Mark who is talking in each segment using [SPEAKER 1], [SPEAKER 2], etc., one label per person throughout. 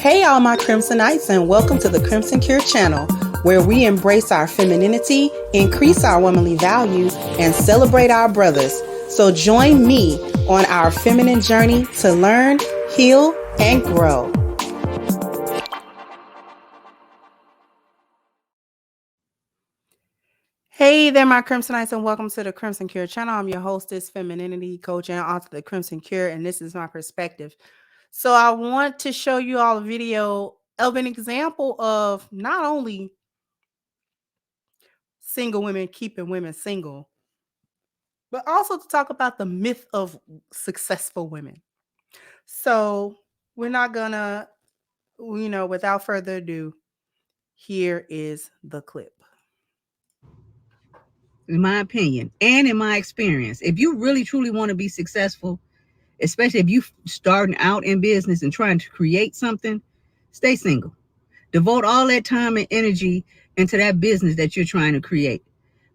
[SPEAKER 1] Hey, all my Crimsonites, and welcome to the Crimson Cure channel, where we embrace our femininity, increase our womanly value, and celebrate our brothers. So join me on our feminine journey to learn, heal, and grow. Hey there, my Crimsonites, and welcome to the Crimson Cure channel. I'm your hostess, femininity coach, and author of the Crimson Cure, and this is my perspective. So I want to show you all a video of an example of not only single women keeping women single, but also to talk about the myth of successful women. So we're not gonna, without further ado, here is the clip.
[SPEAKER 2] In my opinion and in my experience, if you really truly want to be successful, especially if you starting out in business and trying to create something, stay single. Devote all that time and energy into that business that you're trying to create,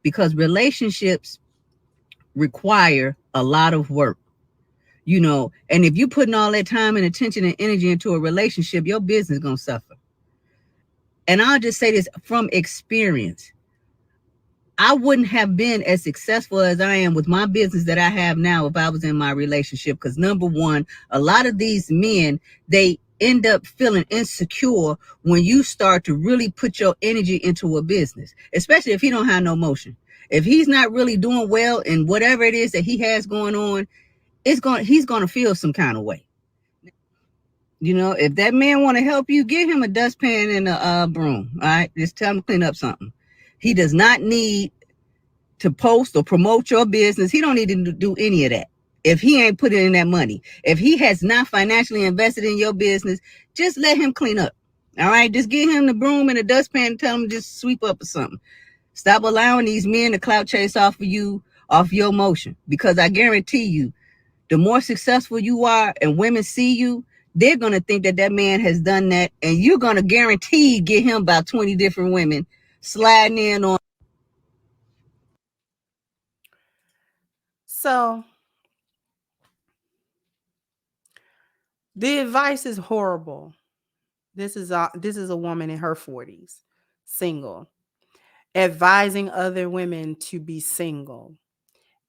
[SPEAKER 2] because relationships require a lot of work, and if you're putting all that time and attention and energy into a relationship, your business is going to suffer. And I'll just say this from experience. I wouldn't have been as successful as I am with my business that I have now if I was in my relationship. Because number one, a lot of these men, they end up feeling insecure when you start to really put your energy into a business, especially if he don't have no motion. If he's not really doing well in whatever it is that he has going on, he's going to feel some kind of way. If that man want to help you, give him a dustpan and a broom. All right, just tell him to clean up something. He does not need to post or promote your business. He don't need to do any of that if he ain't putting in that money. If he has not financially invested in your business, just let him clean up. All right, just give him the broom and the dustpan and tell him to just sweep up or something. Stop allowing these men to clout chase off of you, off your motion, because I guarantee you, the more successful you are and women see you, they're going to think that that man has done that, and you're going to guarantee get him about 20 different women sliding in on.
[SPEAKER 1] So the advice is horrible. This is a woman in her 40s, single, advising other women to be single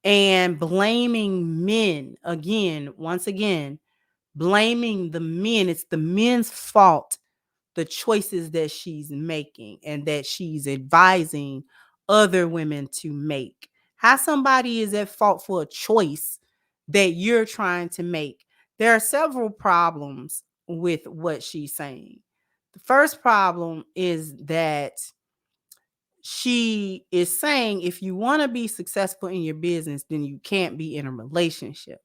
[SPEAKER 1] and blaming men once again, blaming the men. It's the men's fault, the choices that she's making and that she's advising other women to make. How somebody is at fault for a choice that you're trying to make. There are several problems with what she's saying. The first problem is that she is saying if you want to be successful in your business, then you can't be in a relationship.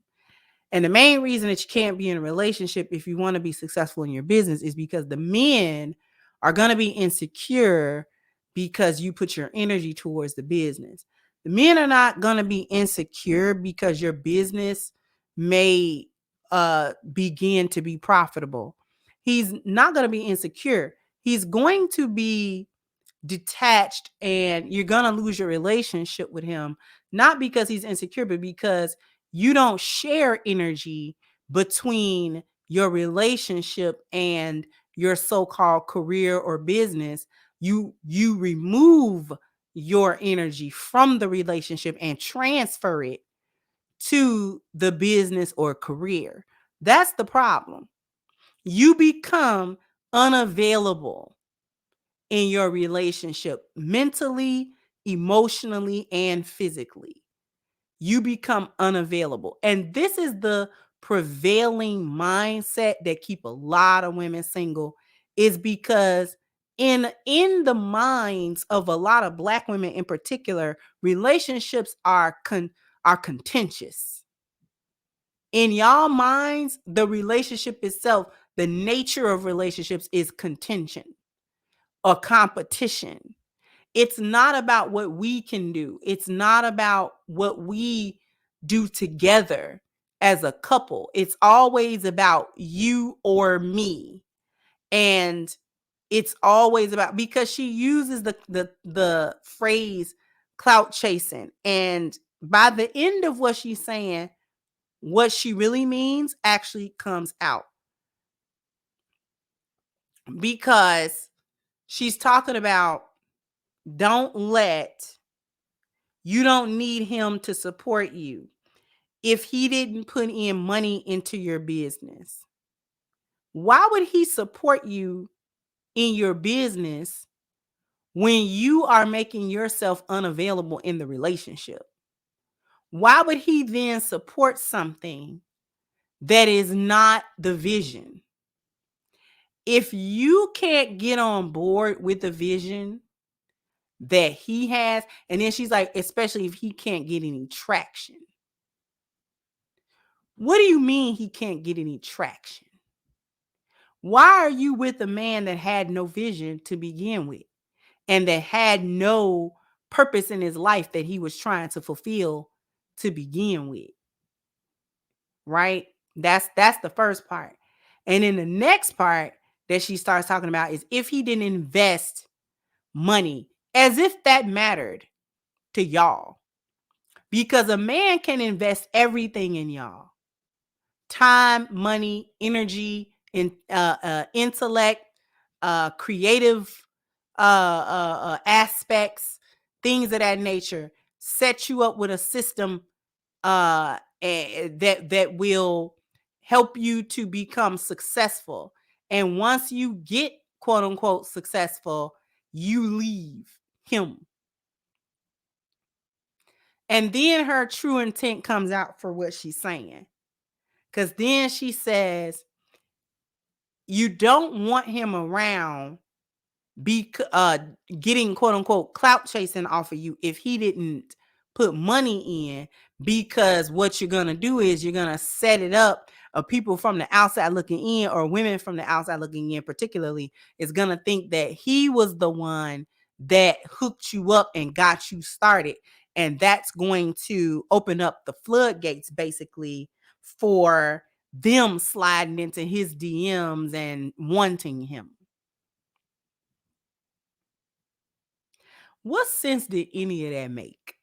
[SPEAKER 1] And the main reason that you can't be in a relationship if you want to be successful in your business is because the men are going to be insecure because you put your energy towards the business. The men are not going to be insecure because your business may begin to be profitable. He's not going to be insecure. He's going to be detached, and you're going to lose your relationship with him, not because he's insecure, but because you don't share energy between your relationship and your so-called career or business. You remove your energy from the relationship and transfer it to the business or career. That's the problem. You become unavailable in your relationship, mentally, emotionally, and physically. You become unavailable. And this is the prevailing mindset that keep a lot of women single, is because in the minds of a lot of Black women in particular, relationships are contentious. In y'all minds, the relationship itself, the nature of relationships is contention, a competition. It's not about what we can do. It's not about what we do together as a couple. It's always about you or me. And it's always about, because she uses the phrase clout chasing. And by the end of what she's saying, what she really means actually comes out. because she's talking about don't let, you don't need him to support you if he didn't put in money into your business. Why would he support you in your business when you are making yourself unavailable in the relationship? Why would he then support something that is not the vision? If you can't get on board with the vision that he has, and then she's like, especially if he can't get any traction. What do you mean he can't get any traction? Why are you with a man that had no vision to begin with and that had no purpose in his life that he was trying to fulfill to begin with? Right? That's the first part. And then the next part that she starts talking about is if he didn't invest money, as if that mattered to y'all. Because a man can invest everything in y'all. Time, money, energy, intellect, creative aspects, things of that nature, set you up with a system that will help you to become successful. And once you get quote unquote successful, you leave him. And then her true intent comes out for what she's saying. Because then she says, you don't want him around getting quote unquote clout chasing off of you if he didn't put money in, because what you're going to do is you're going to set it up, or people from the outside looking in, or women from the outside looking in particularly, is going to think that he was the one that hooked you up and got you started. And that's going to open up the floodgates basically for them sliding into his DMs and wanting him. What sense did any of that make?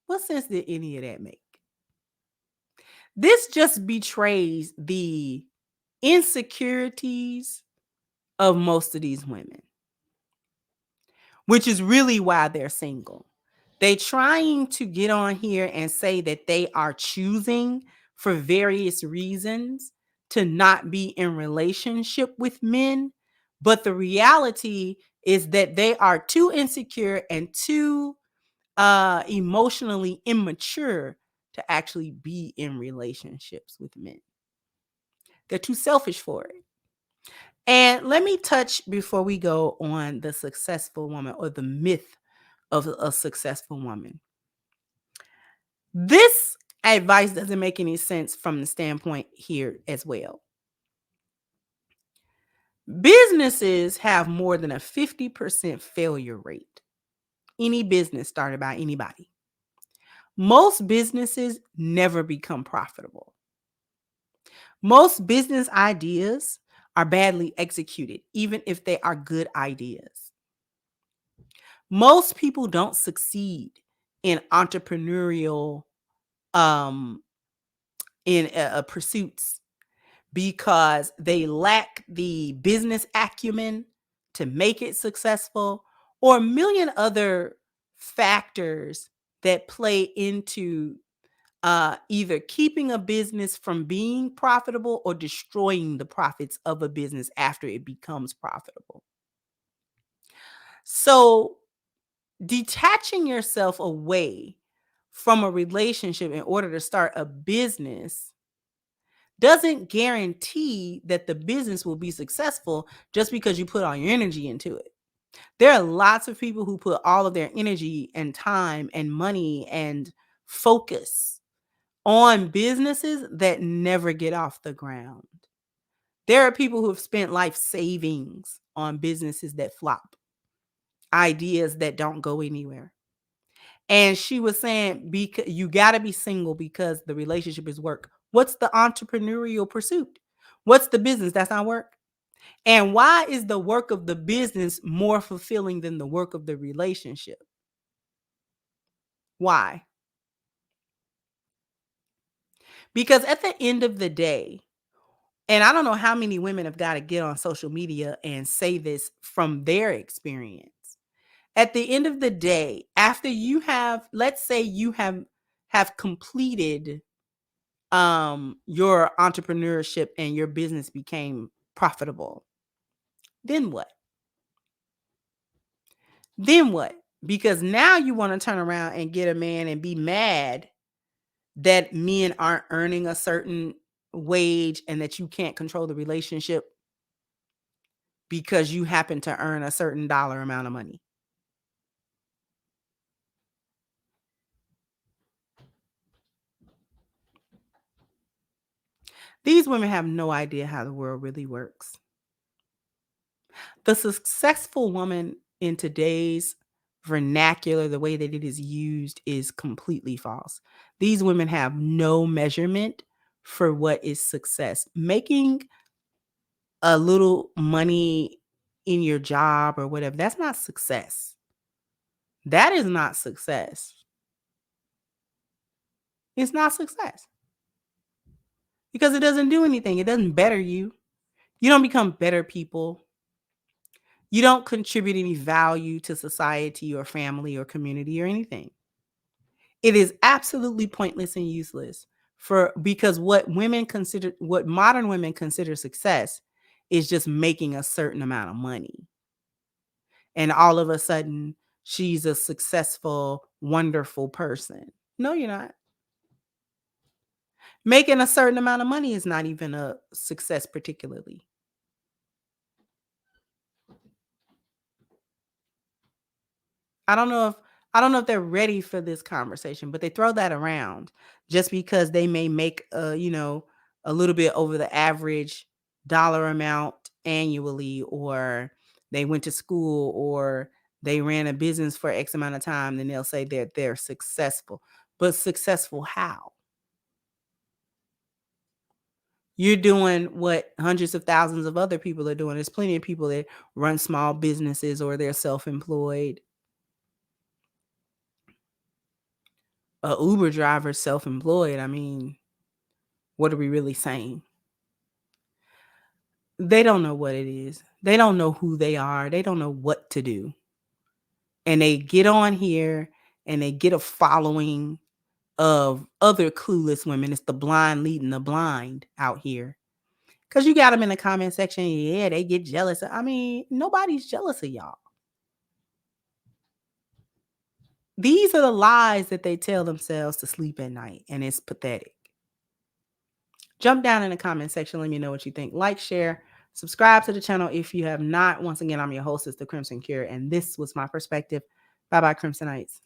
[SPEAKER 1] What sense did any of that make? This just betrays the insecurities of most of these women, which is really why they're single. They trying to get on here and say that they are choosing for various reasons to not be in relationship with men. But the reality is that they are too insecure and too emotionally immature to actually be in relationships with men. They're too selfish for it. And let me touch before we go on the successful woman, or the myth of a successful woman. This advice doesn't make any sense from the standpoint here as well. Businesses have more than a 50% failure rate. Any business started by anybody. Most businesses never become profitable. Most business ideas are badly executed, even if they are good ideas. Most people don't succeed in entrepreneurial pursuits because they lack the business acumen to make it successful, or a million other factors that play into either keeping a business from being profitable or destroying the profits of a business after it becomes profitable. So detaching yourself away from a relationship in order to start a business doesn't guarantee that the business will be successful just because you put all your energy into it. There are lots of people who put all of their energy and time and money and focus on businesses that never get off the ground. There are people who have spent life savings on businesses that flop, ideas that don't go anywhere. And she was saying, because you got to be single because the relationship is work. What's the entrepreneurial pursuit? What's the business? That's not work. And why is the work of the business more fulfilling than the work of the relationship? Why? Because at the end of the day, And I don't know how many women have got to get on social media and say this from their experience. At the end of the day, after you have, let's say you have completed your entrepreneurship and your business became profitable, then what? Then what? Because now you want to turn around and get a man and be mad that men aren't earning a certain wage and that you can't control the relationship because you happen to earn a certain dollar amount of money. These women have no idea how the world really works. The successful woman in today's vernacular, the way that it is used, is completely false. These women have no measurement for what is success. Making a little money in your job or whatever, that's not success. That is not success. It's not success because it doesn't do anything. It doesn't better you. You don't become better people. You don't contribute any value to society or family or community or anything. It is absolutely pointless and useless because what modern women consider success is just making a certain amount of money. And all of a sudden, she's a successful, wonderful person. No, you're not. Making a certain amount of money is not even a success particularly. I don't know if they're ready for this conversation, but they throw that around just because they may make a little bit over the average dollar amount annually, or they went to school, or they ran a business for X amount of time, then they'll say that they're successful. But successful how? You're doing what hundreds of thousands of other people are doing. There's plenty of people that run small businesses or they're self-employed. A Uber driver self-employed. I mean, what are we really saying? They don't know what it is. They don't know who they are. They don't know what to do. And they get on here and they get a following of other clueless women. It's the blind leading the blind out here. Because you got them in the comment section. Yeah, they get jealous. I mean, nobody's jealous of y'all. These are the lies that they tell themselves to sleep at night. And it's pathetic. Jump down in the comment section. Let me know what you think. Like, share, subscribe to the channel if you have not. Once again, I'm your hostess, The Crimson Cure, and this was my perspective. Bye-bye, Crimsonites.